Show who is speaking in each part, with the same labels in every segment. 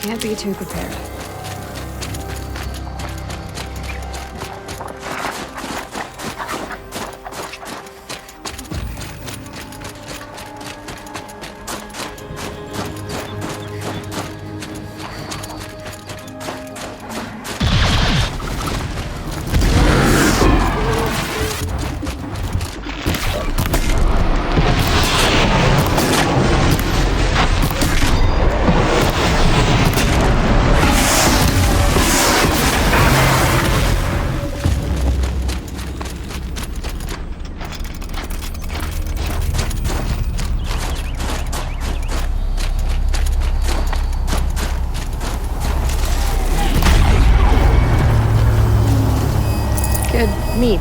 Speaker 1: Can't be too prepared. Meat.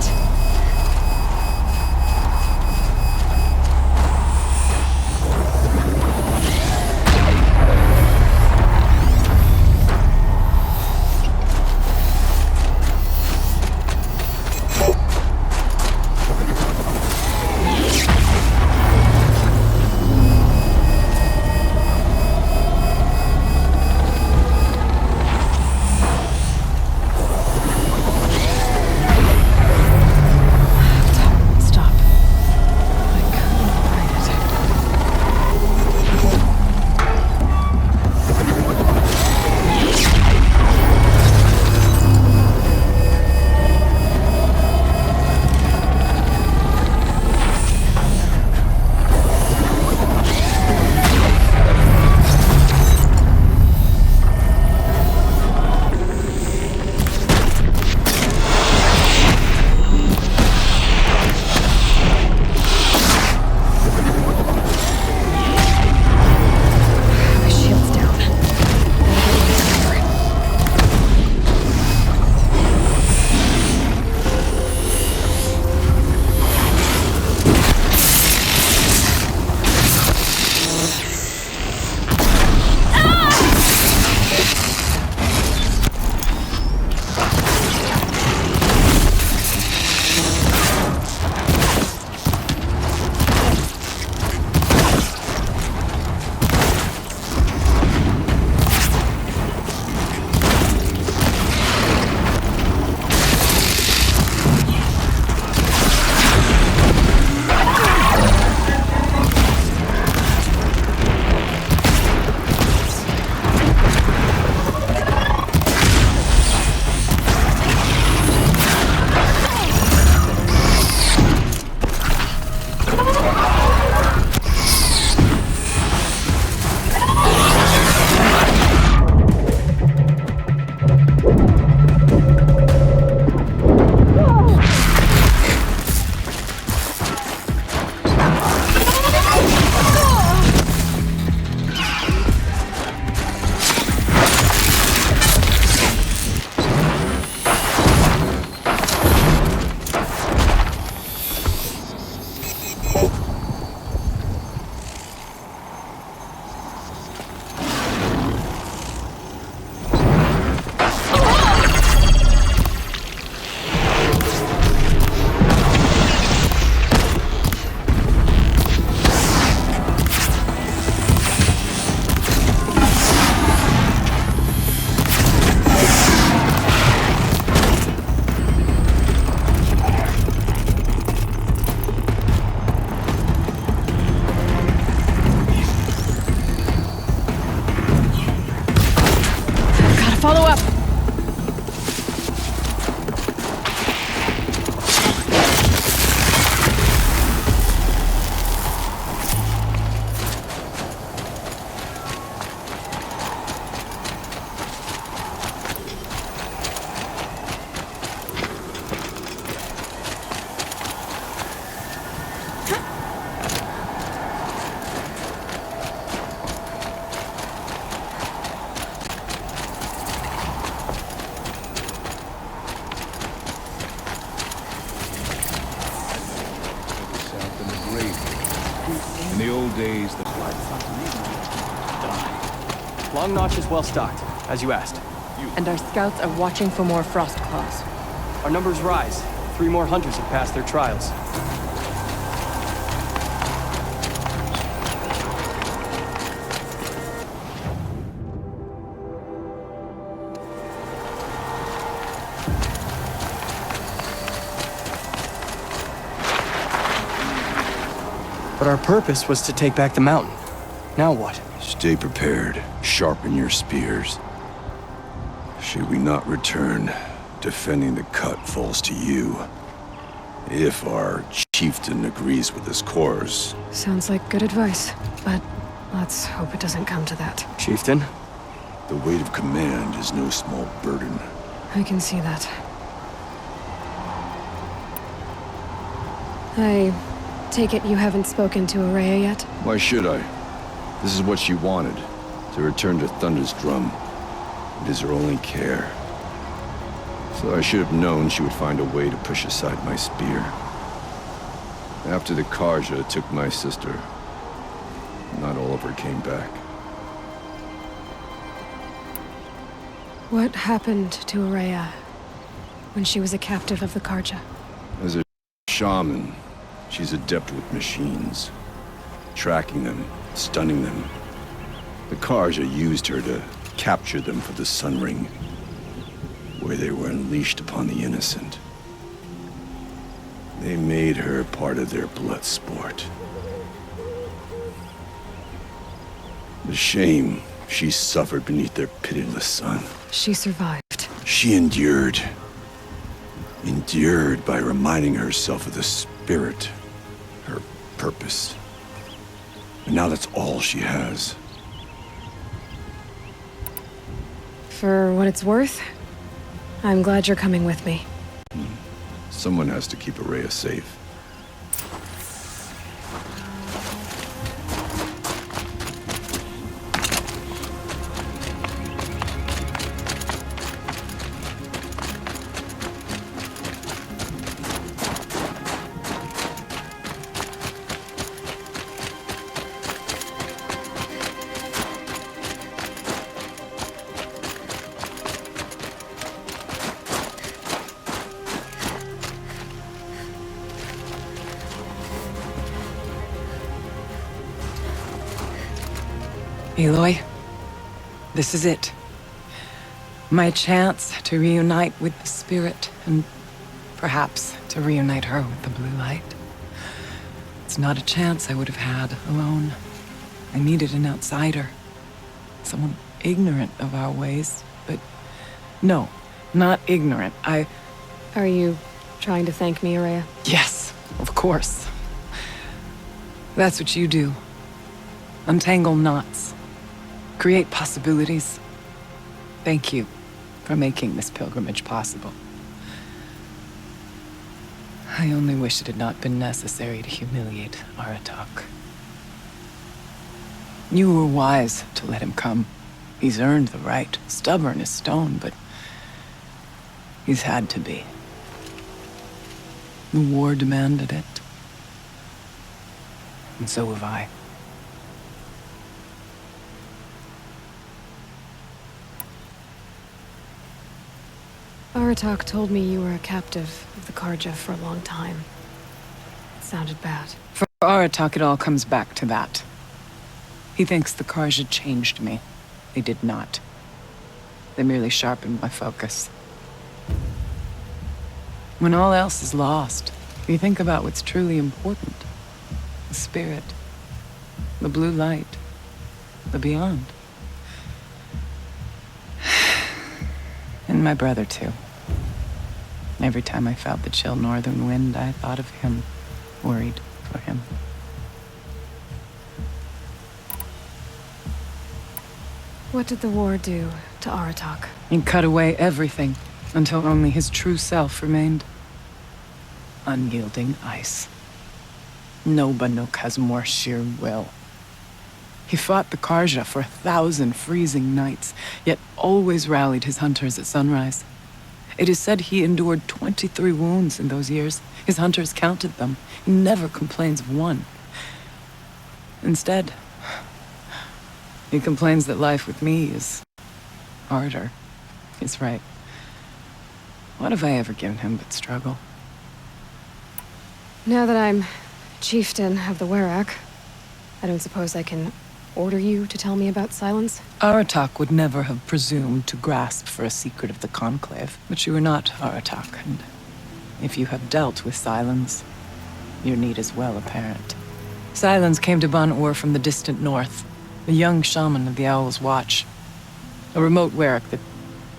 Speaker 1: Follow up.
Speaker 2: In the old days, the
Speaker 3: Long Notch is well stocked, as you asked.
Speaker 1: And our scouts are watching for more frost claws.
Speaker 3: Our numbers rise. 3 more hunters have passed their trials. But our purpose was to take back the mountain. Now what?
Speaker 2: Stay prepared. Sharpen your spears. Should we not return, defending the cut falls to you. If our chieftain agrees with his course.
Speaker 1: Sounds like good advice, but let's hope it doesn't come to that.
Speaker 3: Chieftain?
Speaker 2: The weight of command is no small burden.
Speaker 1: I can see that. I take it you haven't spoken to Araya yet?
Speaker 2: Why should I? This is what she wanted, to return to Thunder's drum. It is her only care. So I should have known she would find a way to push aside my spear. After the Karja took my sister, not all of her came back.
Speaker 1: What happened to Araya when she was a captive of the Karja?
Speaker 2: As a shaman, she's adept with machines. Tracking them, stunning them. The Karja used her to capture them for the Sun Ring, where they were unleashed upon the innocent. They made her part of their blood sport. The shame she suffered beneath their pitiless sun.
Speaker 1: She survived.
Speaker 2: She endured. Endured by reminding herself of the spirit, her purpose. And now that's all she has.
Speaker 1: For what it's worth, I'm glad you're coming with me.
Speaker 2: Someone has to keep Araya safe.
Speaker 4: Aloy, this is it. My chance to reunite with the spirit, and perhaps to reunite her with the blue light. It's not a chance I would have had alone. I needed an outsider. Someone ignorant of our ways, but no, not ignorant.
Speaker 1: Are you trying to thank me, Araya?
Speaker 4: Yes, of course. That's what you do. Untangle knots. Create possibilities. Thank you for making this pilgrimage possible. I only wish it had not been necessary to humiliate Aratak. You were wise to let him come. He's earned the right. Stubborn as stone, but he's had to be. The war demanded it. And so have I.
Speaker 1: Aratak told me you were a captive of the Karja for a long time. It sounded bad.
Speaker 4: For Aratak, it all comes back to that. He thinks the Karja changed me. They did not. They merely sharpened my focus. When all else is lost, you think about what's truly important. The spirit. The blue light. The beyond. And my brother, too. Every time I felt the chill northern wind, I thought of him, worried for him.
Speaker 1: What did the war do to Aratak?
Speaker 4: It cut away everything, until only his true self remained. Unyielding ice. No Banuk has more sheer will. He fought the Karja for 1,000 freezing nights, yet always rallied his hunters at sunrise. It is said he endured 23 wounds in those years. His hunters counted them. He never complains of one. Instead, he complains that life with me is harder. He's right. What have I ever given him but struggle?
Speaker 1: Now that I'm chieftain of the Werak, I don't suppose I can order you to tell me about Silence?
Speaker 4: Aratak would never have presumed to grasp for a secret of the Conclave. But you are not Aratak, and if you have dealt with Silence, your need is well apparent. Silence came to Ban-Ur from the distant north, a young shaman of the Owl's Watch. A remote Werak that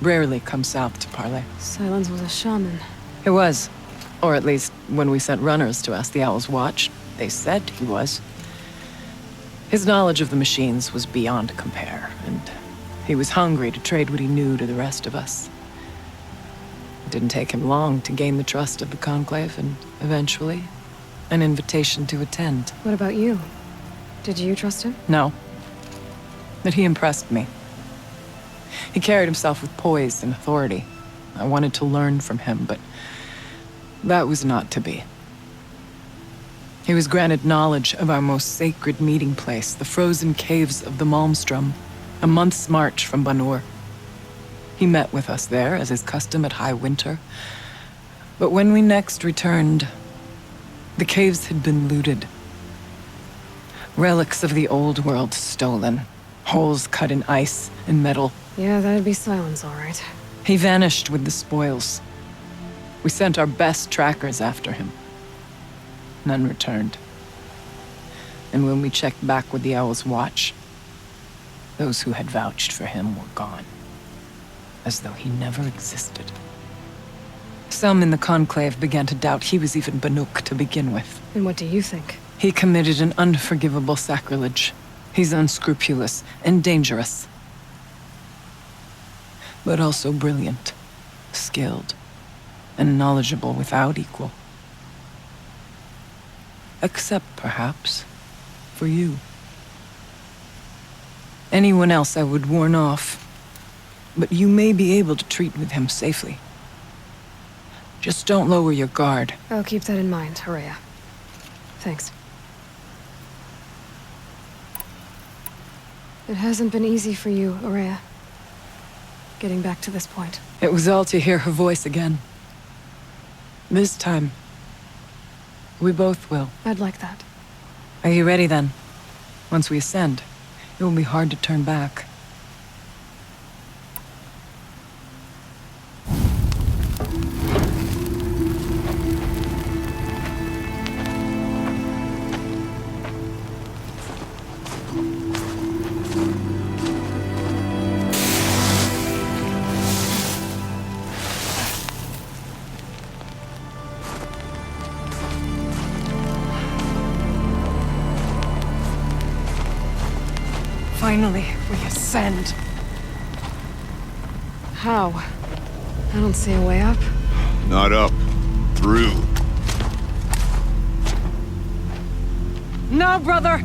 Speaker 4: rarely comes south to parley.
Speaker 1: Silence was a shaman.
Speaker 4: He was. Or at least, when we sent runners to ask the Owl's Watch, they said he was. His knowledge of the machines was beyond compare, and he was hungry to trade what he knew to the rest of us. It didn't take him long to gain the trust of the Conclave, and eventually, an invitation to attend.
Speaker 1: What about you? Did you trust him?
Speaker 4: No. But he impressed me. He carried himself with poise and authority. I wanted to learn from him, but that was not to be. He was granted knowledge of our most sacred meeting place, the frozen caves of the Malmstrom, a month's march from Ban-Ur. He met with us there, as is custom at High Winter. But when we next returned, the caves had been looted. Relics of the old world stolen. Holes cut in ice and metal.
Speaker 1: Yeah, that'd be Silence, all right.
Speaker 4: He vanished with the spoils. We sent our best trackers after him. None returned. And when we checked back with the Owl's Watch, those who had vouched for him were gone. As though he never existed. Some in the Conclave began to doubt he was even Banuk to begin with.
Speaker 1: And what do you think?
Speaker 4: He committed an unforgivable sacrilege. He's unscrupulous and dangerous. But also brilliant, skilled, and knowledgeable without equal. Except, perhaps, for you. Anyone else I would warn off, but you may be able to treat with him safely. Just don't lower your guard.
Speaker 1: I'll keep that in mind, Horea. Thanks. It hasn't been easy for you, Horea. Getting back to this point.
Speaker 4: It was all to hear her voice again. This time, we both will.
Speaker 1: I'd like that.
Speaker 4: Are you ready then? Once we ascend, it will be hard to turn back. Finally, we ascend.
Speaker 1: How? I don't see a way up.
Speaker 2: Not up. Through.
Speaker 4: No, brother!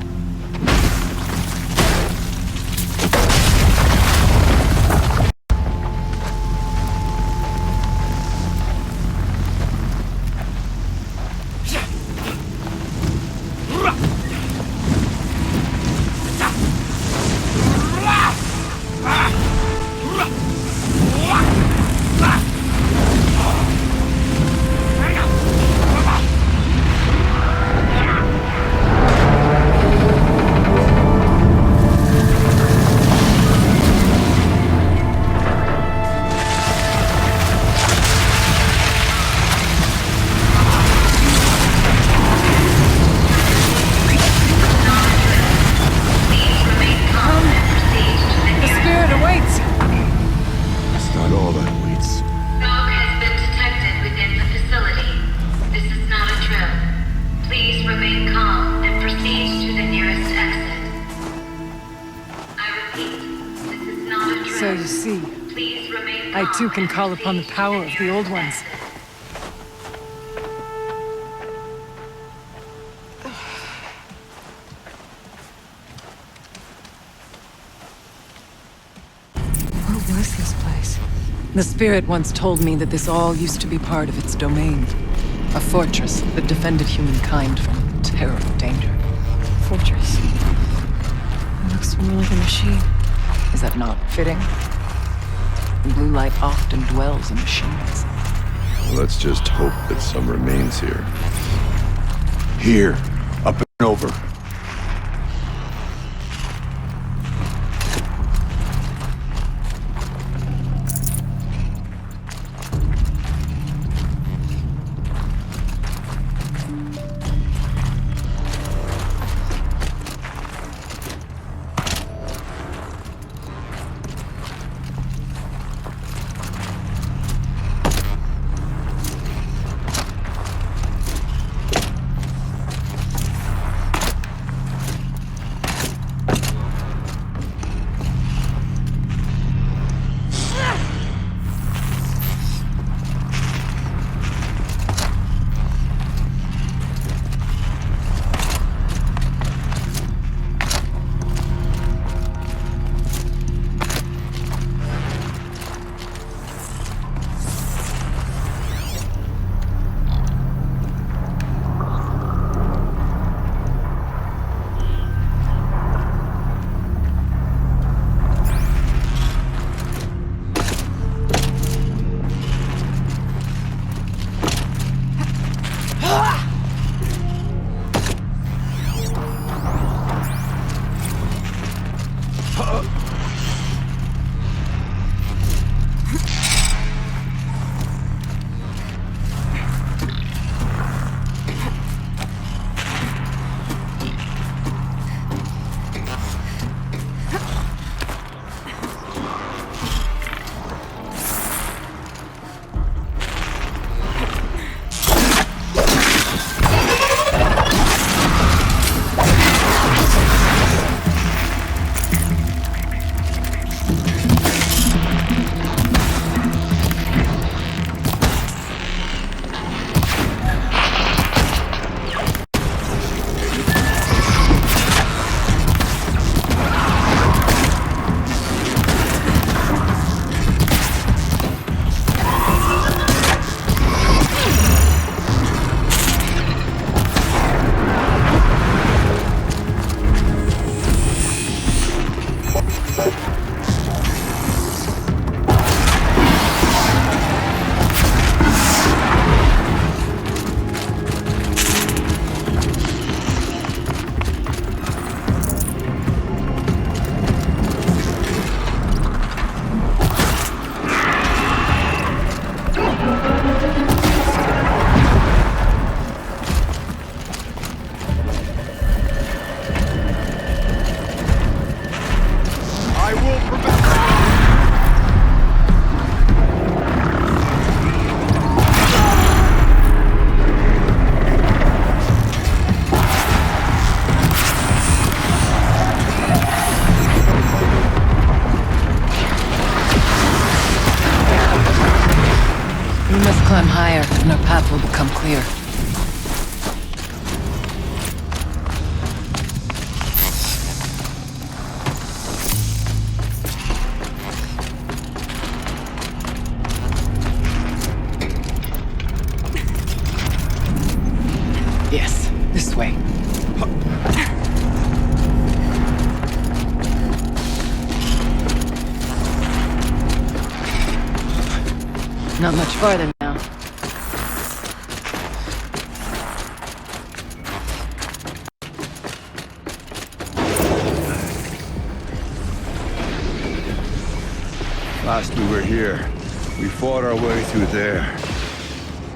Speaker 4: So you see, I too can call upon the power of the Old Ones.
Speaker 1: What was this place?
Speaker 4: The Spirit once told me that this all used to be part of its domain. A fortress that defended humankind from terrible danger.
Speaker 1: Fortress. It looks more like a machine.
Speaker 4: Is that not fitting? The blue light often dwells in machines.
Speaker 2: Let's just hope that some remains here. Here. Up and over.
Speaker 4: Climb higher, and our path will become clear. Yes, this way. Not much farther now.
Speaker 2: Last we were here, we fought our way through there.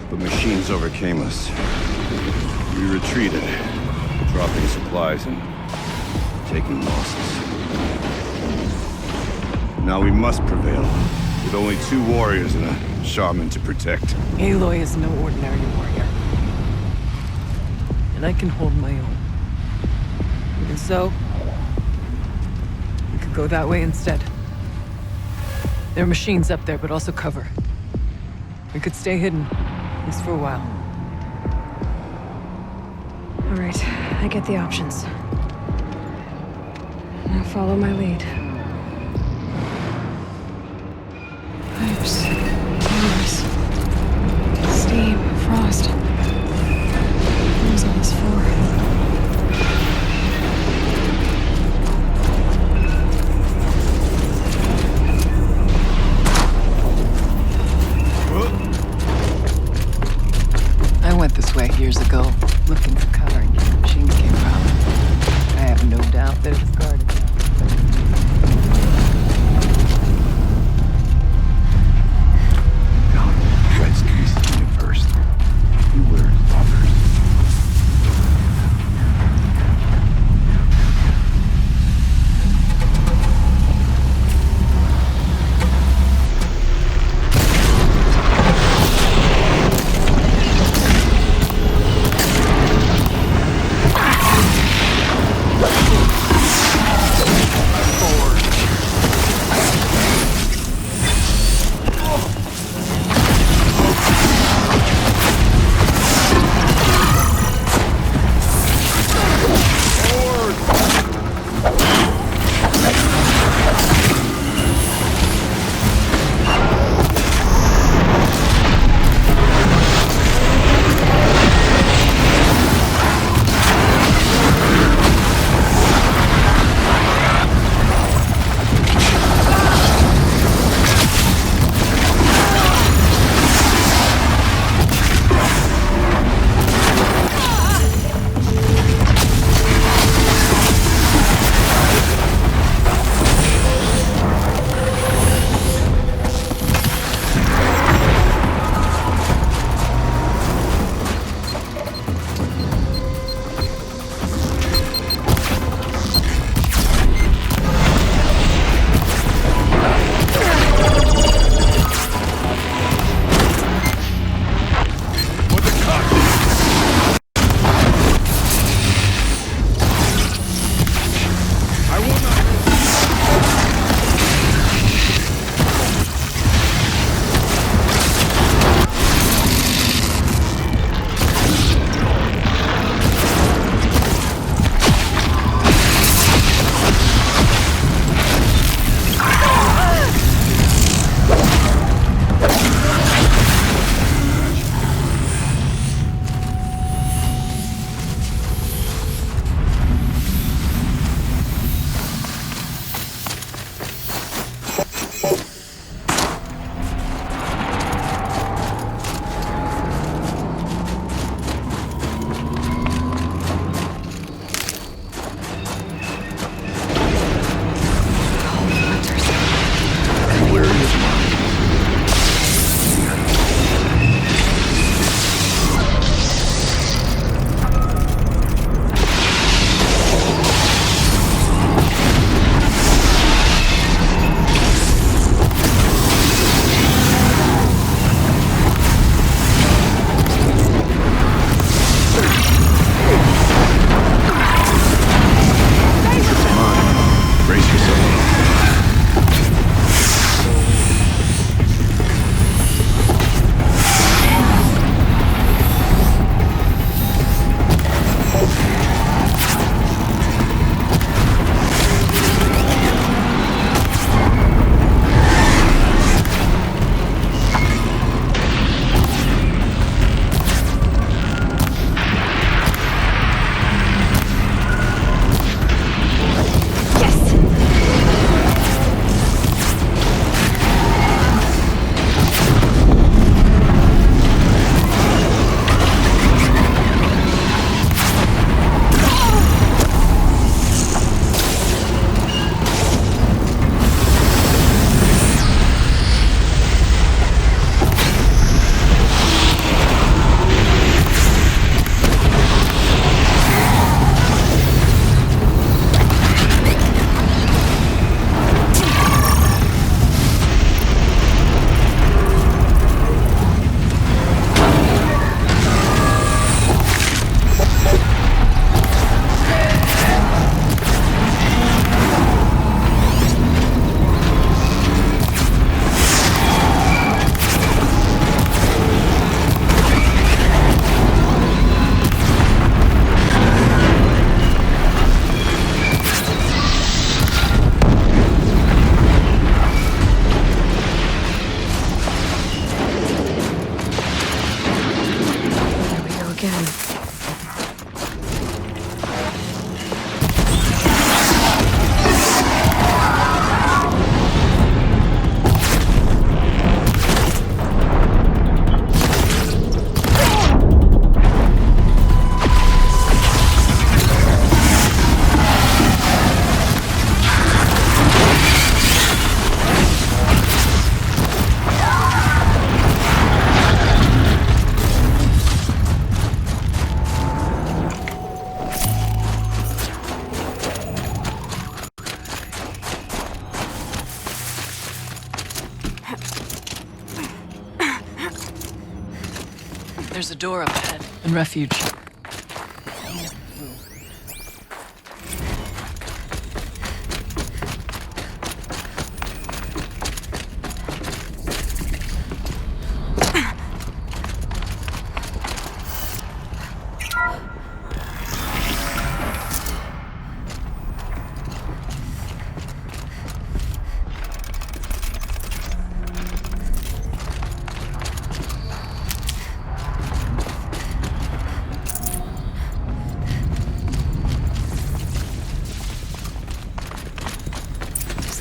Speaker 2: The machines overcame us. We retreated, dropping supplies and taking losses. Now we must prevail, with only 2 warriors and a shaman to protect.
Speaker 4: Aloy is no ordinary warrior. And I can hold my own. Even so, we could go that way instead. There are machines up there, but also cover. We could stay hidden, at least for a while.
Speaker 1: All right, I get the options. Now follow my lead. Pipes, cameras, steam, frost. What was all this for?
Speaker 4: I went this way years ago, looking for cover, and the machines came around. I have no doubt they're discarded now.
Speaker 2: Red's coming first.
Speaker 4: There's a door up ahead. And refuge.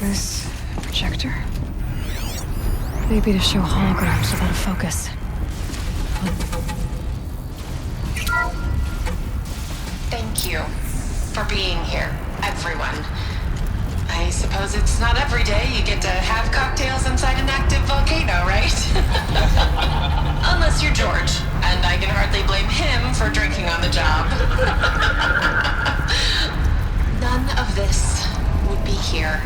Speaker 1: This projector? Maybe to show holograms without a focus.
Speaker 5: Thank you for being here, everyone. I suppose it's not every day you get to have cocktails inside an active volcano, right? Unless you're George, and I can hardly blame him for drinking on the job. None of this would be here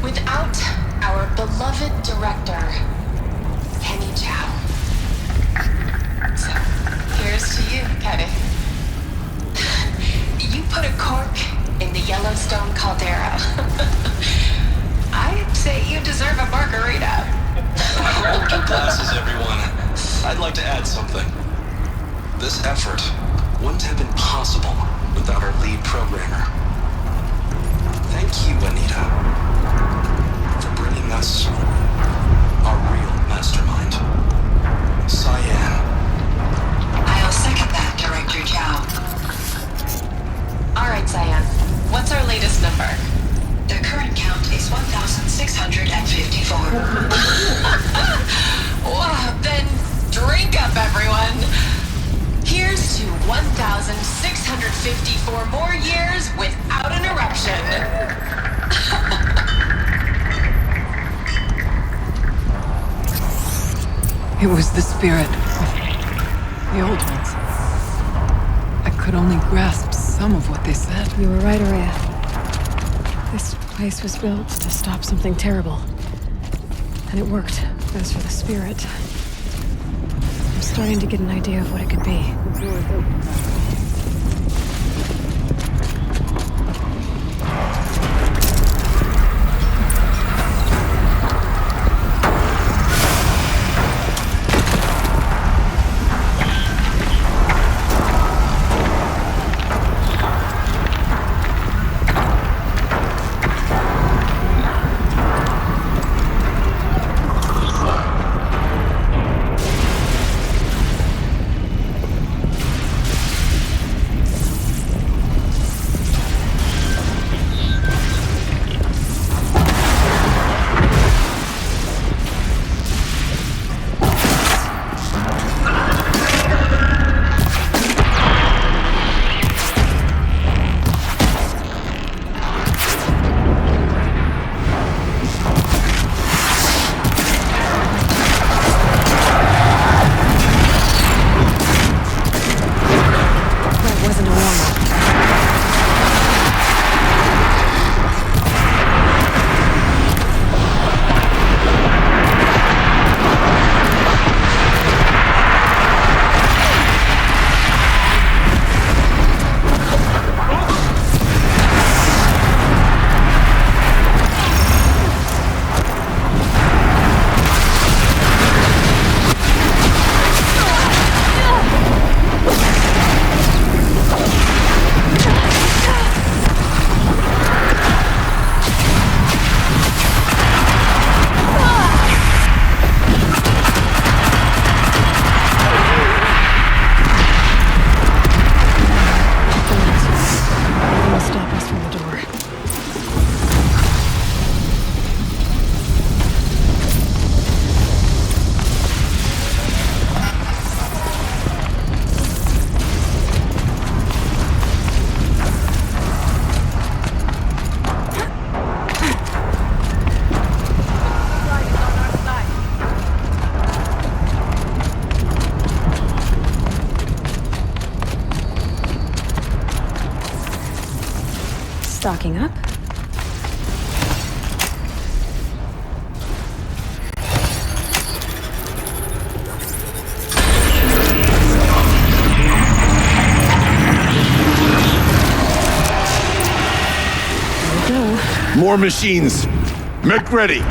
Speaker 5: without our beloved director, Kenny Chow. So, here's to you, Kenny. You put a cork in the Yellowstone caldera. I'd say you deserve a margarita.
Speaker 6: Hold your glasses, everyone. I'd like to add something. This effort wouldn't have been possible without our lead programmer. Thank you, Anita, for bringing us our real mastermind, Cyan.
Speaker 5: I'll second that, Director Chow. All right, Cyan. What's our latest number? The current count is 1,654. Wow, then drink up, everyone. Here's to 1,654 more years without an eruption.
Speaker 4: It was the spirit. The old ones. I could only grasp some of what they said.
Speaker 1: You were right, Araya. This place was built to stop something terrible. And it worked. As for the spirit, I'm starting to get an idea of what it could be. Stocking up.
Speaker 2: More machines. Make ready.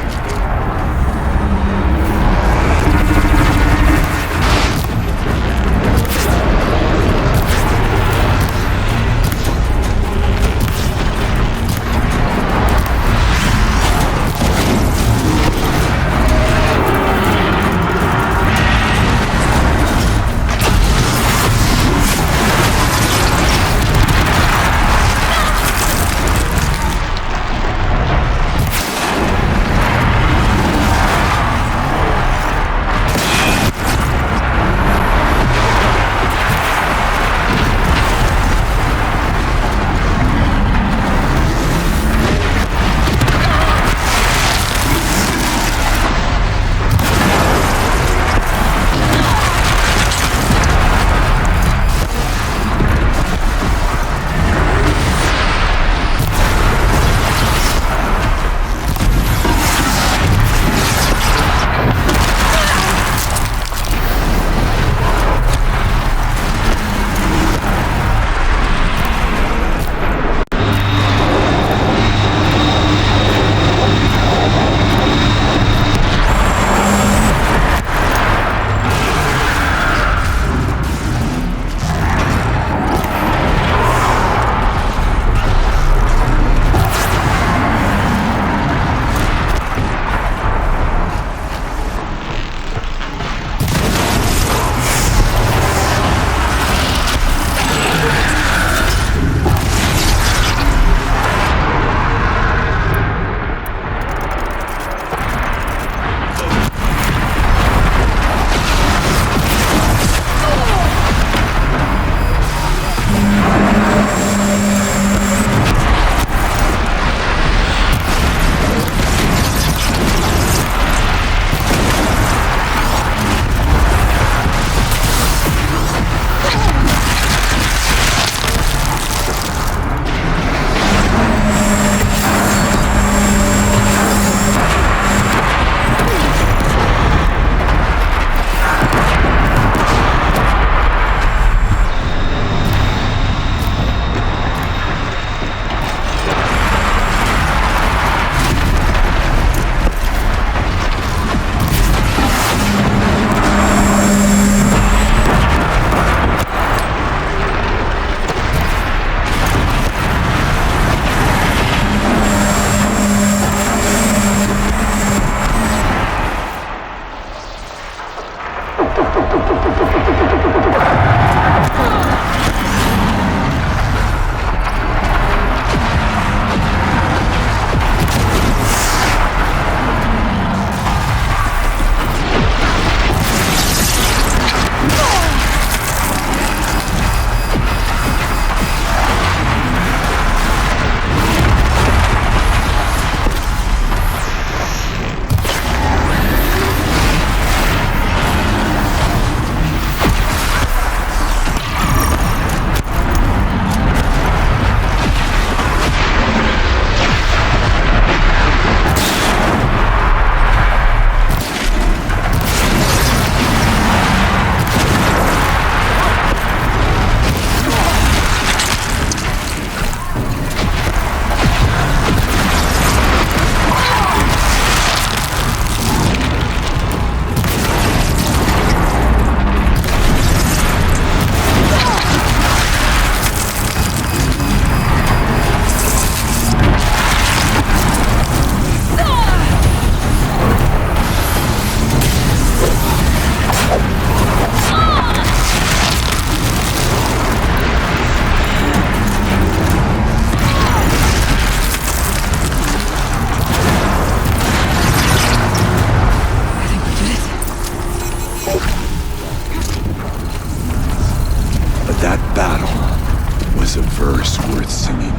Speaker 2: is a verse worth singing.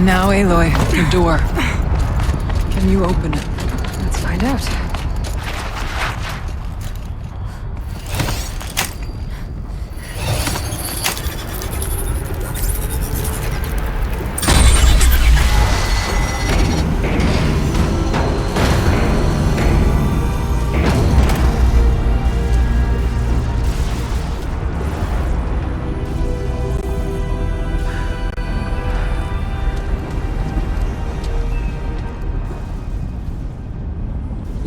Speaker 4: Now, Aloy, the door. Can you open it?
Speaker 1: Let's find out.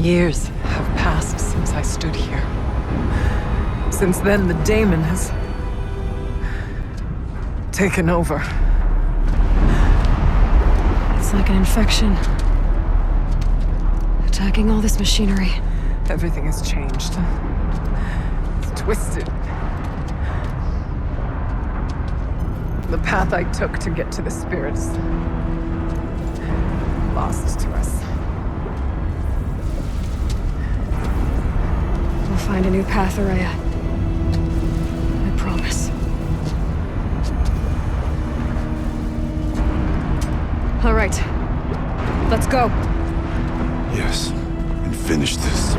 Speaker 4: Years have passed since I stood here. Since then, the daemon has taken over.
Speaker 1: It's like an infection. Attacking all this machinery.
Speaker 4: Everything has changed. It's twisted. The path I took to get to the spirits lost to us.
Speaker 1: We'll find a new path, Araya. I promise. All right. Let's go.
Speaker 2: Yes, and finish this.